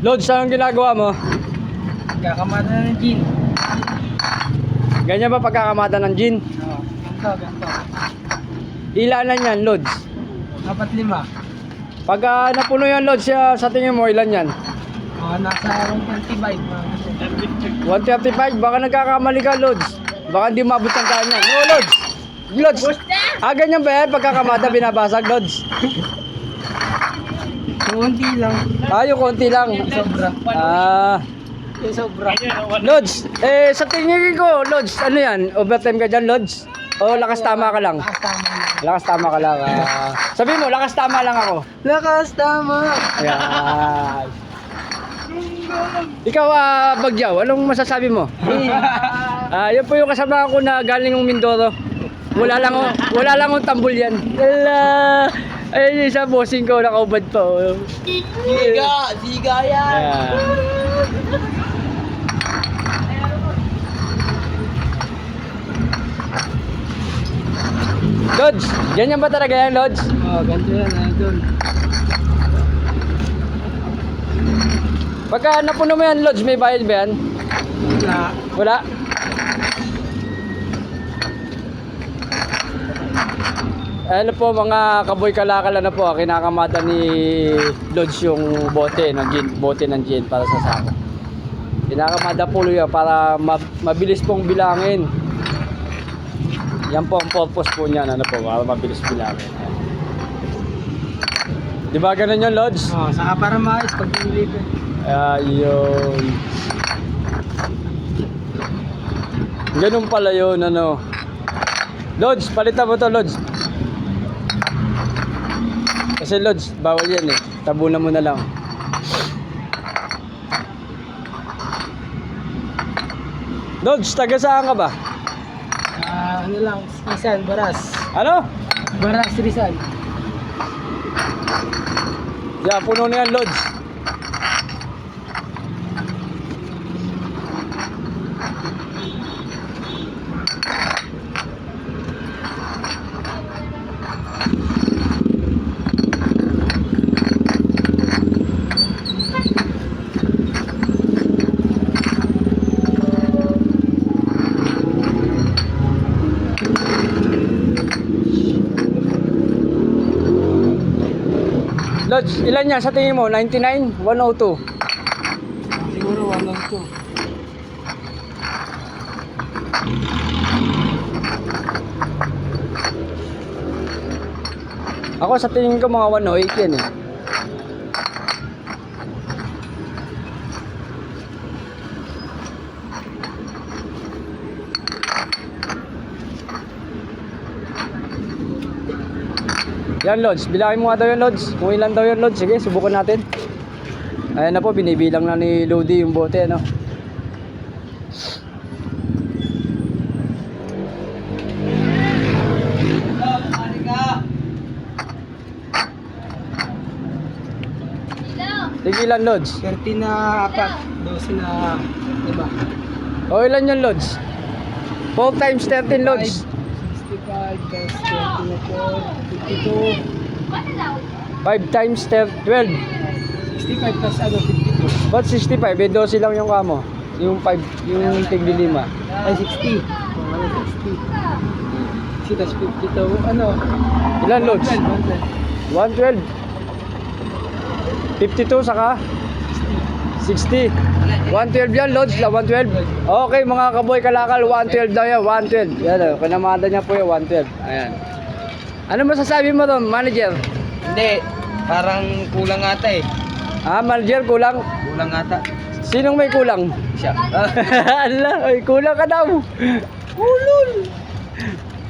Lods, anong ginagawa mo? Kakamata na ng gin. Ganyan ba pagkakamata ng gin? Oo, ganito. Ilanan yan, Lods? 4-5. Pagka napuno yan, Lods, sa tingin mo, ilan yan? Nasa 125. 135, baka nagkakamali ka, Lods. Baka hindi mabot ang kanya. No, Lods! Lods! Ganyan ba yan? Pagkakamata, binabasag, Lods? Kunti lang. Yung konti lang. Sobra. Yung sobra. Lods, sa tingin ko, Lods, ano yan? Overtime ka dyan, Lods? O lakas tama ka lang? Lakas tama lang. Lakas tama ka lang. Sabi mo, lakas tama lang ako. Lakas tama. Ayan. Ikaw, Bagyaw, anong masasabi mo? Yan po yung kasama ko na galing ng Mindoro. Wala lang ang tambol yan. Ayun yung isa bossing ko, nakaubad pa. Siga yan. Ayan. Lods, ganyan ba talaga yan, Lods? Ganito yan, idol. Pagka napuno mo yan, Lods, may bayad ba yan? Wala. Wala? Ano po mga kaboy kalakala na po, kinakamata ni Lods yung bote ng gin para sa sako. Kinakamata po yan para mabilis pong bilangin. Yan po ang purpose po niyan, ano po, para mabilis bilangin. Di ba ganun yun, Lods? Saka para maayos pag deliver. Ayun. Ganun pala yun, ano. Lods, palitan mo to, Lods. Kasi Lods, bawal yan eh. Tabunan mo na lang. Lods, taga saan ka ba? Ano lang, Rizal, Baras. Ano? Baras, Rizal. Yan, puno na yan, Lods. Lods, ilan yan sa tingin mo? 99? 102? Siguro 1 or 2. Ako sa tingin ko mga 108 yan eh. Yan, Lods, bilangin mo nga daw yan, Lods. Kung ilan daw yan, Lods, sige, subukan natin. Ayan na po, binibilang na ni Lodi yung bote, ano. Sige, ilan, Lods? 13 na 4, 12 na 5. O, ilan yan, Lods? 4 times 13, Lods. 65 plus 20 na 4, 52. 5 times 12. 65 plus 52. Ba't 65? Eh, 12 lang yung kamo. Yung 5, yung tigli 5. Ay, 60. 60. 60 plus 52. Ano? Ilan, Lods? 112. 112. 52 saka 60. 112 yan, Lods, 112. Okay, mga kaboy kalakal, 112 daw yan, 112. Yan, kanamada niya po yung 112. Ayan. Ano masasabi mo doon, manager? Hindi. Parang kulang ata eh. Manager, kulang? Kulang ata. Sinong may kulang? Siya. Ala, ay, kulang ka daw. Ulol.